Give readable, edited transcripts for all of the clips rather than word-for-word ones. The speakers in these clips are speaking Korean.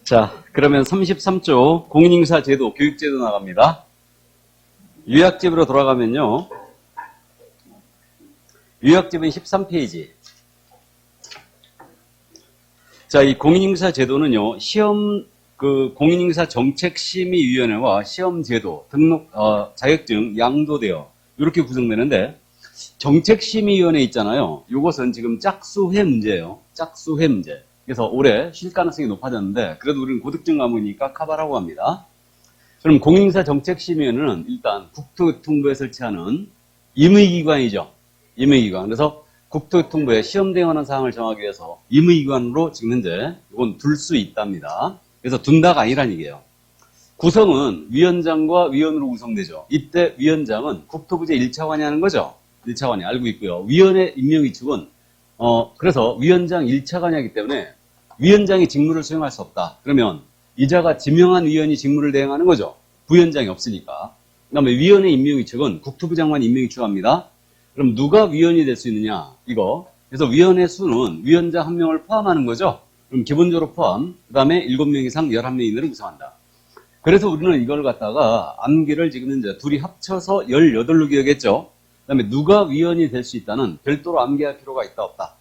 자, 그러면 33조 공인인사 제도, 교육제도 나갑니다. 요약집으로 돌아가면요. 요약집은 13페이지. 자, 이 공인인사 제도는요, 공인인사 정책심의위원회와 시험제도, 등록, 자격증, 양도대여, 이렇게 구성되는데, 정책심의위원회 있잖아요. 이것은 지금 짝수회 문제예요. 짝수회 문제. 그래서 올해 쉴 가능성이 높아졌는데, 그래도 우리는 고득점 과목이니까 카바라고 합니다. 그럼 공인인사 정책심의위원회는 일단 국토교통부에 설치하는 임의기관이죠. 임의기관. 그래서 국토교통부에 시험 대응하는 사항을 정하기 위해서 임의기관으로 지금 현재 이건 둘 수 있답니다. 그래서 둔다가 아니란 얘기예요. 구성은 위원장과 위원으로 구성되죠. 이때 위원장은 국토부제 1차관이 하는 거죠. 1차관이 알고 있고요. 위원회 임명위축은 그래서 위원장 1차관이 하기 때문에 위원장이 직무를 수행할 수 없다. 그러면 이자가 지명한 위원이 직무를 대행하는 거죠. 부위원장이 없으니까. 그 다음에 위원회 임명위축은 국토부 장관이 임명위축합니다. 그럼 누가 위원이 될 수 있느냐? 이거. 그래서 위원회 수는 위원장 1명을 포함하는 거죠. 그럼 기본적으로 포함, 그 다음에 7명 이상 11명 이내를 구성한다. 그래서 우리는 이걸 갖다가 암기를 지금 현재 둘이 합쳐서 18로 기억했죠. 그 다음에 누가 위원이 될 수 있다는 별도로 암기할 필요가 있다, 없다?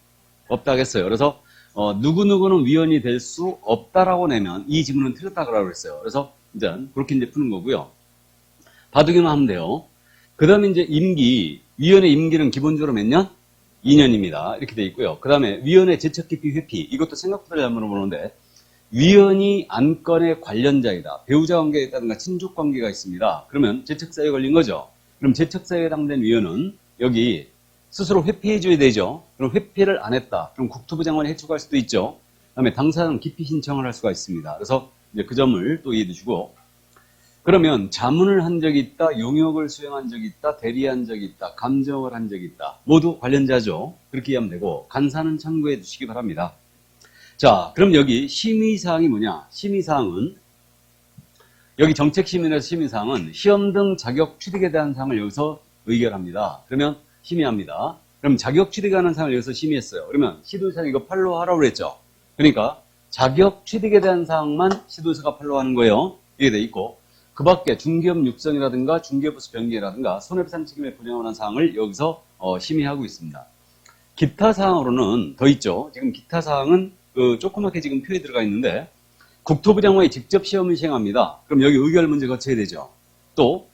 없다 하겠어요. 그래서 누구누구는 위원이 될 수 없다라고 내면 이 지문은 틀렸다고 했어요. 그래서 이제 그렇게 이제 푸는 거고요. 봐두기만 하면 돼요. 그 다음에 이제 위원회 임기는 기본적으로 몇 년? 2년입니다. 이렇게 돼 있고요. 그 다음에 위원회 제척 기피 회피. 이것도 생각보다 잘 물어보는데, 위원이 안건의 관련자이다. 배우자 관계에 있다든가 친족 관계가 있습니다. 그러면 제척사유에 걸린 거죠. 그럼 제척사유에 해당된 위원은 여기 스스로 회피해줘야 되죠. 그럼 회피를 안 했다. 그럼 국토부 장관이 해촉할 수도 있죠. 그 다음에 당사자는 기피 신청을 할 수가 있습니다. 그래서 이제 그 점을 또 이해해 주시고, 그러면 자문을 한 적이 있다, 용역을 수행한 적이 있다, 대리한 적이 있다, 감정을 한 적이 있다. 모두 관련자죠. 그렇게 이해하면 되고, 간사는 참고해 주시기 바랍니다. 자, 그럼 여기 심의사항이 뭐냐? 심의사항은, 여기 정책심의에서 심의사항은 시험 등 자격 취득에 대한 사항을 여기서 의결합니다. 그러면 심의합니다. 그럼 자격 취득에 관한 사항을 여기서 심의했어요. 그러면 시도의사는 이거 팔로우 하라고 그랬죠. 그러니까 자격 취득에 대한 사항만 시도의사가 팔로우 하는 거예요. 이게 돼 있고, 그 밖에 중개업 육성이라든가 중개부수 변경이라든가 손해배상 책임에 분양하는 사항을 여기서 심의하고 있습니다. 기타 사항으로는 더 있죠. 지금 기타 사항은 조그맣게 지금 표에 들어가 있는데, 국토부 장관이 직접 시험을 시행합니다. 그럼 여기 의결 문제 거쳐야 되죠. 또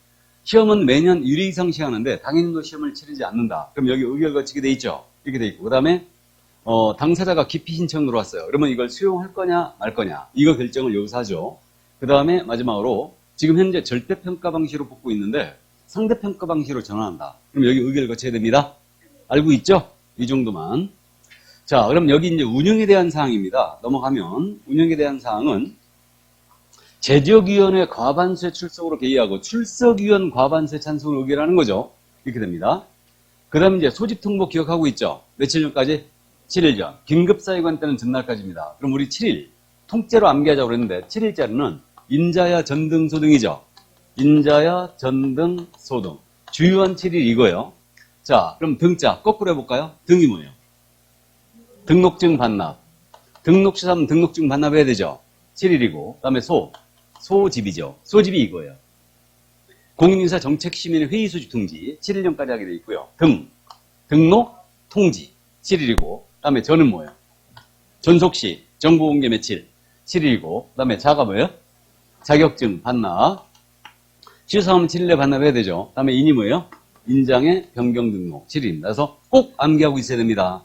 시험은 매년 1회 이상 시행하는데 당일도 시험을 치르지 않는다. 그럼 여기 의결 거치게 돼 있죠. 이렇게 돼 있고, 그 다음에 당사자가 기피 신청 들어왔어요. 그러면 이걸 수용할 거냐 말 거냐, 이거 결정을 여기서 하죠. 그 다음에 마지막으로 지금 현재 절대평가 방식으로 뽑고 있는데 상대평가 방식으로 전환한다. 그럼 여기 의결 거쳐야 됩니다. 알고 있죠? 이 정도만. 자, 그럼 여기 이제 운영에 대한 사항입니다. 넘어가면 운영에 대한 사항은 제적위원회 과반수의 출석으로 개의하고 출석위원 과반수의 찬성을 의결하는 거죠. 이렇게 됩니다. 그 다음에 이제 소집 통보 기억하고 있죠? 며칠 전까지? 7일 전. 긴급사회관 때는 전날까지입니다. 그럼 우리 7일 통째로 암기하자고 그랬는데 7일짜리는 인자야 전등 소등이죠. 인자야 전등 소등. 주요한 7일 이거예요. 자, 그럼 등자 거꾸로 해볼까요? 등이 뭐예요? 등록증 반납. 등록시사면 등록증 반납해야 되죠. 7일이고, 그 다음에 소집이죠. 소집이 이거예요. 공인인사 정책심의회 회의 소집 통지 7일 전까지 하게 돼 있고요. 등록 통지 7일이고, 그 다음에 전은 뭐예요? 전속시 정보공개 며칠 7일이고, 그 다음에 자가 뭐예요? 자격증 반납. 취소하면 7일에 반납해야 되죠. 그 다음에 인이 뭐예요? 인장의 변경 등록 7일입니다. 그래서 꼭 암기하고 있어야 됩니다.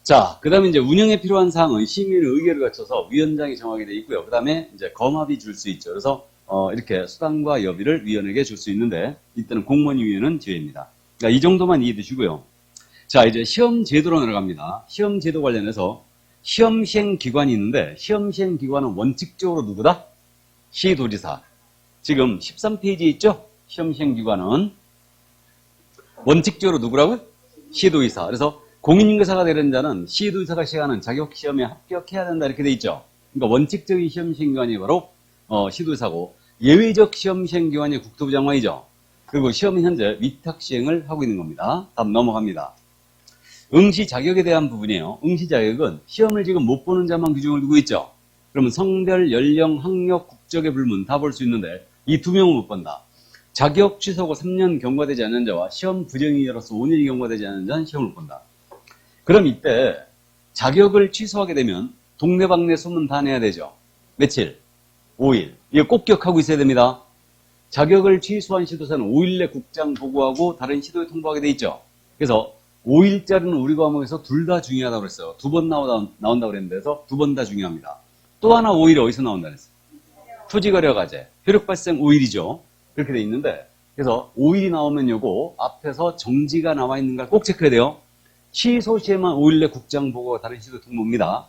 자, 그 다음에 이제 운영에 필요한 사항은 심의는 의결을 거쳐서 위원장이 정하게 돼 있고요. 그 다음에 이제 검합이 줄 수 있죠. 그래서 이렇게 수당과 여비를 위원에게 줄 수 있는데, 이때는 공무원 위원은 제외입니다. 그러니까 이 정도만 이해해 두시고요. 자, 이제 시험 제도로 들어갑니다. 시험 제도 관련해서 시험 시행 기관이 있는데, 시험 시행 기관은 원칙적으로 누구다? 시도지사. 지금 13페이지에 있죠? 시험 시행 기관은 원칙적으로 누구라고요? 시도의사. 그래서 공인인사가 되는 자는 시도의사가 시행하는 자격시험에 합격해야 된다, 이렇게 돼 있죠. 그러니까 원칙적인 시험 시행기관이 바로 시도의사고, 예외적 시험 시행기관이 국토부 장관이죠. 그리고 시험은 현재 위탁 시행을 하고 있는 겁니다. 다음 넘어갑니다. 응시 자격에 대한 부분이에요. 응시 자격은 시험을 지금 못 보는 자만 규정을 두고 있죠. 그러면 성별, 연령, 학력, 국적의 불문 다 볼 수 있는데 이 두 명은 못 본다. 자격 취소고 3년 경과되지 않은 자와 시험 부정이자로서 5년이 경과되지 않은 자는 시험을 본다. 그럼 이때 자격을 취소하게 되면 동네방네 소문 다 내야 되죠. 며칠? 5일. 이거 꼭 기억하고 있어야 됩니다. 자격을 취소한 시도사는 5일 내 국장 보고하고 다른 시도에 통보하게 돼 있죠. 그래서 5일짜리는 우리 과목에서 둘 다 중요하다고 그랬어요. 두 번 나온다고 그랬는데 두 번 다 중요합니다. 또 하나 5일이 어디서 나온다 그랬어요? 토지거래과제. 효력 발생 5일이죠. 그렇게 돼 있는데 그래서 5일이 나오면 요거 앞에서 정지가 나와 있는가 꼭 체크해야 돼요. 취소 시에만 5일 내 국장 보고가 다른 시도 통보입니다.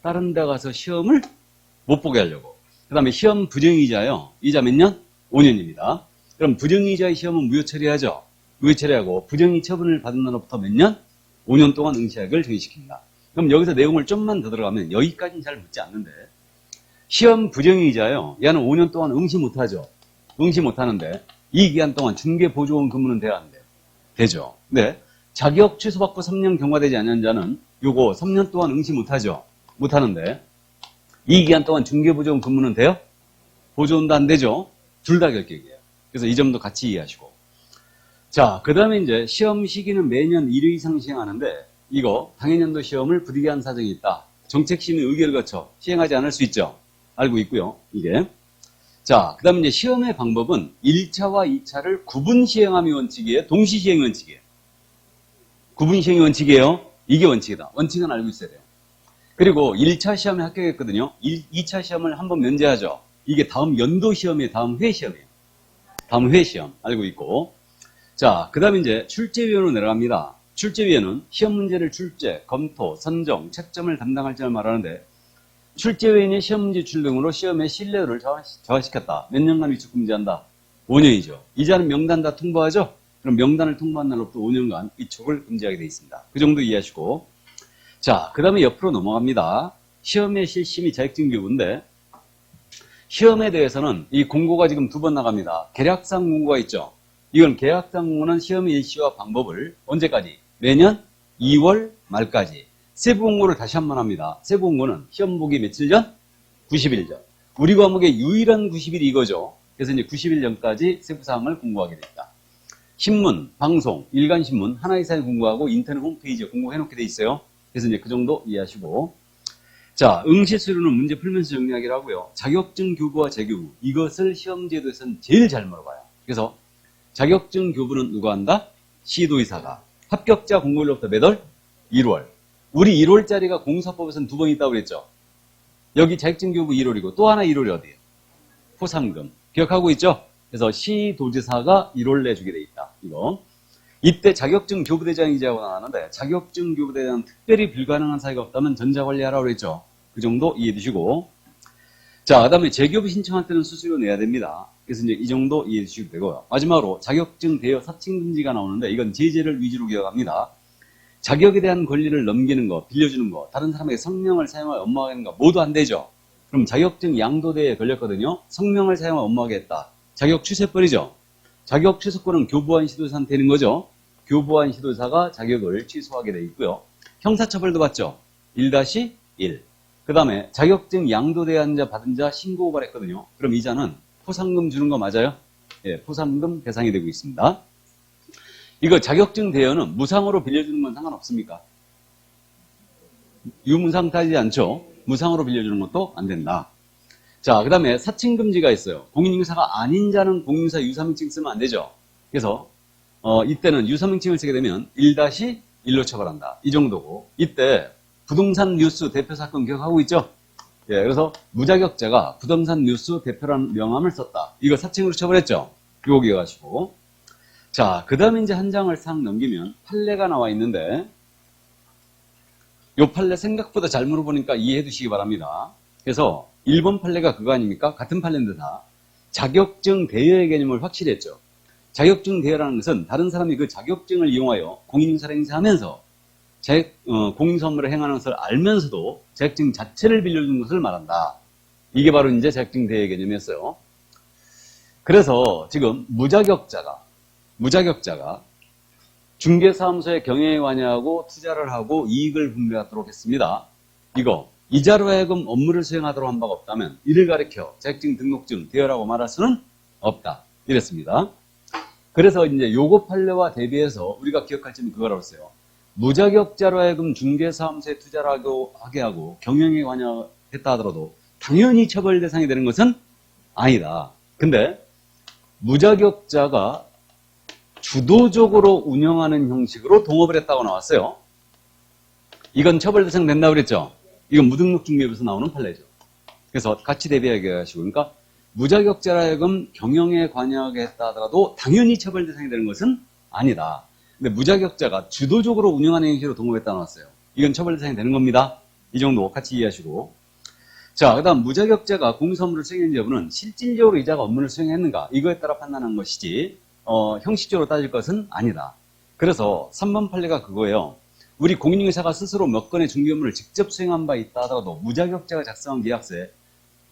다른 데 가서 시험을 못 보게 하려고. 그 다음에 시험 부정이자요. 이자 몇 년? 5년입니다. 그럼 부정이자의 시험은 무효 처리하죠. 무효 처리하고 부정이 처분을 받은 날로부터 몇 년? 5년 동안 응시하기를 정의시킵니다. 그럼 여기서 내용을 좀만 더 들어가면 여기까지는 잘 묻지 않는데 시험 부정이자요. 얘는 5년 동안 응시 못하죠. 응시 못하는데 이 기간 동안 중개보조원 근무는 돼야 안 돼요? 되죠. 네. 자격 취소받고 3년 경과되지 않은 자는 요거 3년 동안 응시 못하죠. 못하는데 이 기간 동안 중개보조원 근무는 돼요? 보조원도 안 되죠. 둘 다 결격이에요. 그래서 이 점도 같이 이해하시고. 자, 그 다음에 이제 시험 시기는 매년 1회 이상 시행하는데 이거 당해년도 시험을 부득이한 한 사정이 있다. 정책심의 의결을 거쳐 시행하지 않을 수 있죠. 알고 있고요. 이게. 자, 그 다음에 이제 시험의 방법은 1차와 2차를 구분 시행함이 원칙이에요. 동시 시행이 원칙이에요. 구분 시행이 원칙이에요. 이게 원칙이다. 원칙은 알고 있어야 돼요. 그리고 1차 시험에 합격했거든요. 2차 시험을 한번 면제하죠. 이게 다음 연도 시험이에요. 다음 회 시험이에요. 다음 회 시험. 알고 있고. 자, 그 다음에 이제 출제위원으로 내려갑니다. 출제위원은 시험 문제를 출제, 검토, 선정, 채점을 담당할 자를 말하는데 출제위원이 시험 문제 출 등으로 시험의 신뢰도를 저하시켰다. 몇 년간 위축 금지한다? 5년이죠. 이자는 명단 다 통보하죠? 그럼 명단을 통보한 날로부터 5년간 위축을 금지하게 되어 있습니다. 그 정도 이해하시고. 자, 그 다음에 옆으로 넘어갑니다. 시험의 실심이 자격증 교부인데 시험에 대해서는 이 공고가 지금 두 번 나갑니다. 계략상 공고가 있죠. 이건 계약상 공고는 시험의 일시와 방법을 언제까지? 매년 2월 말까지. 세부 공고를 다시 한번 합니다. 세부 공고는 시험 보기 며칠 전? 90일 전. 우리 과목의 유일한 90일이 이거죠. 그래서 이제 90일 전까지 세부 사항을 공고하게 됩니다. 신문, 방송, 일간신문 하나 이상을 공고하고 인터넷 홈페이지에 공고해놓게 돼 있어요. 그래서 이제 그 정도 이해하시고. 자, 응시 수료는 문제 풀면서 정리하기로 하고요. 자격증 교부와 재교부. 이것을 시험제도에서는 제일 잘 물어봐요. 그래서 자격증 교부는 누가 한다? 시도의사가. 합격자 공고일로부터 몇 월? 1월. 우리 1월짜리가 공사법에서는 두 번 있다고 그랬죠. 여기 자격증 교부 1월이고 또 하나 1월이 어디예요? 포상금. 기억하고 있죠? 그래서 시도지사가 1월 내주게 돼 있다. 이거. 이때 자격증 교부대장이자고 나왔는데 자격증 교부대장은 특별히 불가능한 사유가 없다면 전자관리하라고 그랬죠. 그 정도 이해해 두시고. 자, 그 다음에 재교부 신청할 때는 수수료 내야 됩니다. 그래서 이제 이 정도 이해해 주시면 되고요. 마지막으로 자격증 대여 사칭금지가 나오는데 이건 제재를 위주로 기억합니다. 자격에 대한 권리를 넘기는 거, 빌려주는 거, 다른 사람에게 성명을 사용하여 업무하는 거 모두 안 되죠. 그럼 자격증 양도대에 걸렸거든요. 성명을 사용하여 업무하게 했다. 자격 취소해버리죠. 자격 취소권은 교부한 시도사한테 되는 거죠. 교부한 시도사가 자격을 취소하게 돼 있고요. 형사처벌도 받죠. 1-1. 그 다음에 자격증 양도대한 자 받은 자 신고 고발했거든요. 그럼 이 자는 포상금 주는 거 맞아요? 예, 포상금 대상이 되고 있습니다. 이거 자격증 대여는 무상으로 빌려주는 건 상관없습니까? 유무상 따지지 않죠. 무상으로 빌려주는 것도 안 된다. 자, 그 다음에 사칭금지가 있어요. 공인인사가 아닌 자는 공인인사 유사명칭 쓰면 안 되죠. 그래서 이때는 유사명칭을 쓰게 되면 1-1로 처벌한다. 이 정도고 이때 부동산 뉴스 대표 사건 기억하고 있죠? 예, 그래서 무자격자가 부동산 뉴스 대표라는 명함을 썼다. 이거 사칭으로 처벌했죠? 이거 기억하시고. 자, 그 다음에 이제 한 장을 싹 넘기면 판례가 나와 있는데 이 판례 생각보다 잘 물어보니까 이해해 두시기 바랍니다. 그래서 1번 판례가 그거 아닙니까? 같은 판례인데 다 자격증 대여의 개념을 확실히 했죠. 자격증 대여라는 것은 다른 사람이 그 자격증을 이용하여 공인인사를 행사하면서 공인선거를 행하는 것을 알면서도 자격증 자체를 빌려주는 것을 말한다. 이게 바로 이제 자격증 대여 개념이었어요. 그래서 지금 무자격자가 중개사무소에 경영에 관여하고 투자를 하고 이익을 분배하도록 했습니다. 이거 이자로 하여금 업무를 수행하도록 한 바가 없다면 이를 가리켜 자격증 등록증 대여라고 말할 수는 없다. 이랬습니다. 그래서 이제 요거 판례와 대비해서 우리가 기억할 점이 그거라고 했어요. 무자격자로 하여금 중개사무소에 투자를 하게 하고 경영에 관여했다 하더라도 당연히 처벌 대상이 되는 것은 아니다. 근데 무자격자가 주도적으로 운영하는 형식으로 동업을 했다고 나왔어요. 이건 처벌 대상 된다고 그랬죠. 이건 무등록 중개업에서 나오는 판례죠. 그래서 같이 대비하게 하시고, 그러니까 무자격자로 하여금 경영에 관여하게 했다 하더라도 당연히 처벌 대상이 되는 것은 아니다. 근데 무자격자가 주도적으로 운영하는 형식으로 동업했다 나왔어요. 이건 처벌 대상이 되는 겁니다. 이 정도 같이 이해하시고. 자, 그 다음 무자격자가 공사 업무를 수행했는지 여부는 실질적으로 이자가 업무를 수행했는가 이거에 따라 판단한 것이지 형식적으로 따질 것은 아니다. 그래서 3번 판례가 그거예요. 우리 공인중개사가 스스로 몇 건의 중개 업무를 직접 수행한 바 있다 하더라도 무자격자가 작성한 계약서에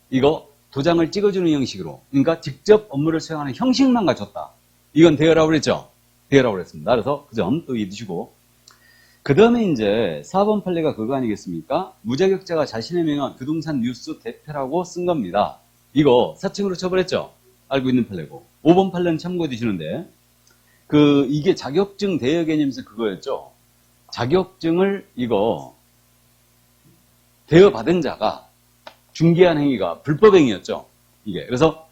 이거 도장을 찍어주는 형식으로, 그러니까 직접 업무를 수행하는 형식만 갖췄다. 이건 대여라고 그랬죠? 대여라고 그랬습니다. 그래서 그 점 또 이해두시고. 그 다음에 이제 4번 판례가 그거 아니겠습니까? 무자격자가 자신의 명의와 부동산 뉴스 대표라고 쓴 겁니다. 이거 사칭으로 처벌했죠? 알고 있는 판례고. 5번 판례는 참고해 두시는데, 이게 자격증 대여 개념에서 그거였죠? 자격증을 이거 대여받은 자가 중개한 행위가 불법행위였죠. 이게. 그래서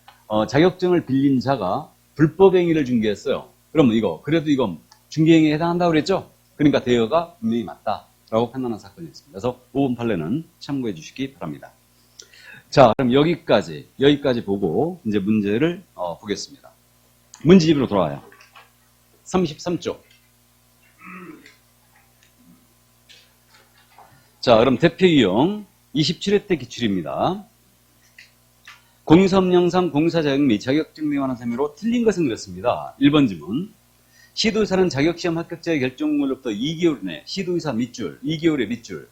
자격증을 빌린 자가 불법행위를 중개했어요. 그러면 이거 그래도 이건 중개행위에 해당한다고 그랬죠. 그러니까 대여가 분명히 맞다라고 판단한 사건이었습니다. 그래서 5번 판례는 참고해 주시기 바랍니다. 자, 그럼 여기까지 보고 이제 문제를 보겠습니다. 문제집으로 돌아와요. 33쪽. 자, 그럼 대표 유형 27회 때 기출입니다. 공사업령상 공사 자격 및 자격증 등 관한 셈으로 틀린 것은 그렇습니다. 1번 지문. 시도의사는 자격시험 합격자의 결정물로부터 2개월 이내 시도의사 밑줄, 2개월의 밑줄,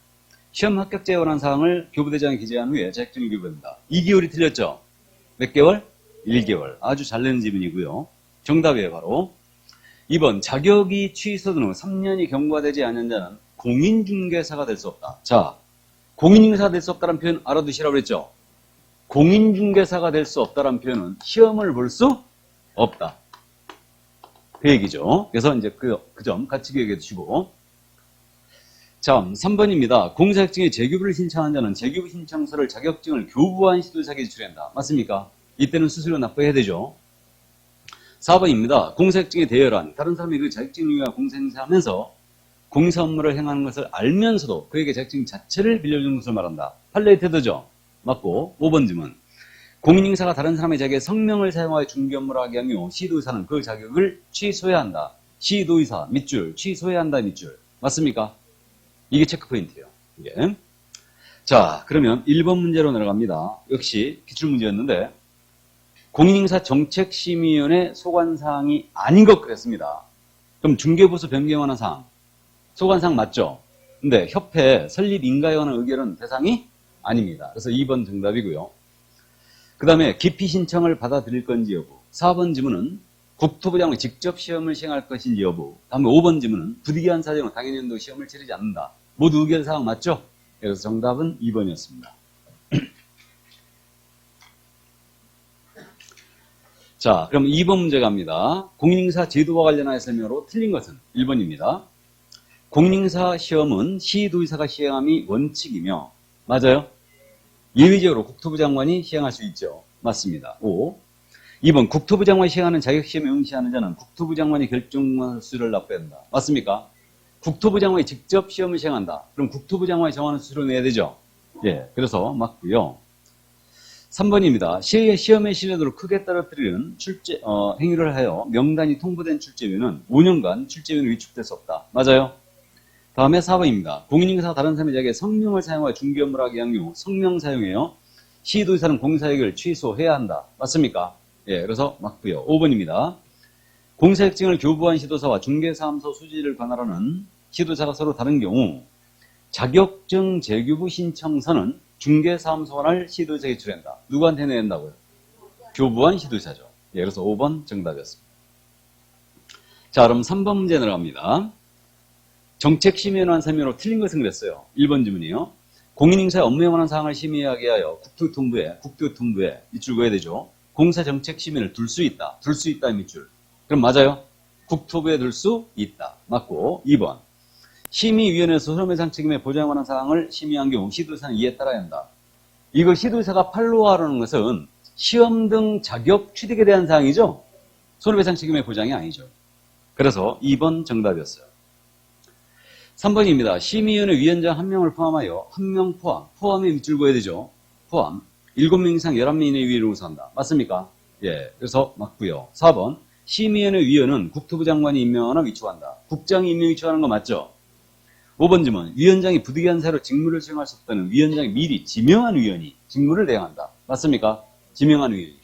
시험 합격자에 관한 사항을 교부대장에 기재한 후에 자격증을 교부합니다. 2개월이 틀렸죠? 몇 개월? 1개월. 아주 잘 내는 지문이고요. 정답이에요, 바로. 2번, 자격이 취소된 후 3년이 경과되지 않은 자는 공인중개사가 될 수 없다. 자, 공인중개사가 될 수 없다는 표현 알아두시라고 그랬죠? 공인중개사가 될 수 없다는 표현은 시험을 볼 수 없다. 그 얘기죠. 그래서 이제 그 점 같이 기억해 두시고. 자, 3번입니다. 공사자격증의 재교부를 신청한 자는 재교부 신청서를 자격증을 교부한 시도자에게 제출한다. 맞습니까? 이때는 수수료 납부해야 되죠. 4번입니다. 공사자격증의 대여란 다른 사람이 그 자격증을 위해 공사 행사하면서 공사 업무를 행하는 것을 알면서도 그에게 자격증 자체를 빌려주는 것을 말한다. 판례의 태도죠. 맞고. 5번 질문. 공인인사가 다른 사람의 자격에 성명을 사용하여 중개 업무를 하게 하며 시도의사는 그 자격을 취소해야 한다. 시도의사 밑줄 취소해야 한다 밑줄. 맞습니까? 이게 체크포인트예요. 이게. 자, 그러면 1번 문제로 내려갑니다. 역시 기출문제였는데 공인인사 정책심의위원회 소관사항이 아닌 것 같습니다. 그럼 중개부서 변경하는 사항 소관사항 맞죠? 근데 협회 설립 인가에 관한 의결은 대상이 아닙니다. 그래서 2번 정답이고요. 그 다음에 기피 신청을 받아들일 건지 여부. 4번 지문은 국토부 장관이 직접 시험을 시행할 것인지 여부. 다음에 5번 지문은 부득이한 사정으로 당연히 연도 시험을 치르지 않는다. 모두 의결 사항 맞죠? 그래서 정답은 2번이었습니다. 자, 그럼 2번 문제 갑니다. 공인인사 제도와 관련하여 설명으로 틀린 것은 1번입니다. 공인인사 시험은 시도의사가 시행함이 원칙이며 맞아요? 예외적으로 국토부 장관이 시행할 수 있죠. 맞습니다. 5. 2번 국토부 장관이 시행하는 자격시험에 응시하는 자는 국토부 장관이 결정한 수수료를 납부해야 한다. 맞습니까? 국토부 장관이 직접 시험을 시행한다. 그럼 국토부 장관이 정하는 수수료를 내야 되죠. 예, 그래서 맞고요. 3번입니다. 시험의 신뢰도를 크게 떨어뜨리는 행위를 하여 명단이 통보된 출제위원은 5년간 출제위원을 위축될 수 없다. 맞아요? 다음에 4번입니다. 공인인사가 다른 사람의 자격에 성명을 사용하여 중개 업무를 하게 한 경우 성명 사용해요. 시도의사는 공사자격을 취소해야 한다. 맞습니까? 예, 그래서 맞고요. 5번입니다. 공사자격증을 교부한 시도사와 중개사무소 수지를 관할하는 시도사가 서로 다른 경우 자격증 재교부 신청서는 중개사무소가 관할 시도의사에게 제출한다. 누구한테 내야 된다고요? 교부한 시도의사죠. 예, 그래서 5번 정답이었습니다. 자, 그럼 3번 문제 들어갑니다. 정책심의위원회 설명으로 틀린 것은 그랬어요. 1번 질문이요. 공인인사의 업무에 관한 사항을 심의하게 하여 국토교통부에 밑줄 그어야 되죠. 공사정책심의를 둘 수 있다. 둘 수 있다 밑줄. 그럼 맞아요? 국토부에 둘 수 있다. 맞고 2번. 심의위원회에서 손해배상 책임에 보장에 관한 사항을 심의한 경우 시도사는 이에 따라야 한다. 이거 시도사가 판로하라는 것은 시험 등 자격 취득에 대한 사항이죠. 손해배상 책임의 보장이 아니죠. 그래서 2번 정답이었어요. 3번입니다. 심의위원회 위원장 1명을 포함하여 1명 포함에 밑줄 그어야 되죠. 포함. 7명 이상 11명 이내의 위원을 우선한다. 맞습니까? 예, 그래서 맞고요. 4번. 심의위원회 위원은 국토부 장관이 임명하거나 위촉한다. 국장이 임명 위촉하는 거 맞죠? 5번 질문. 위원장이 부득이한 사유로 직무를 수행할 수 없다는 위원장이 미리 지명한 위원이 직무를 대행한다. 맞습니까? 지명한 위원이.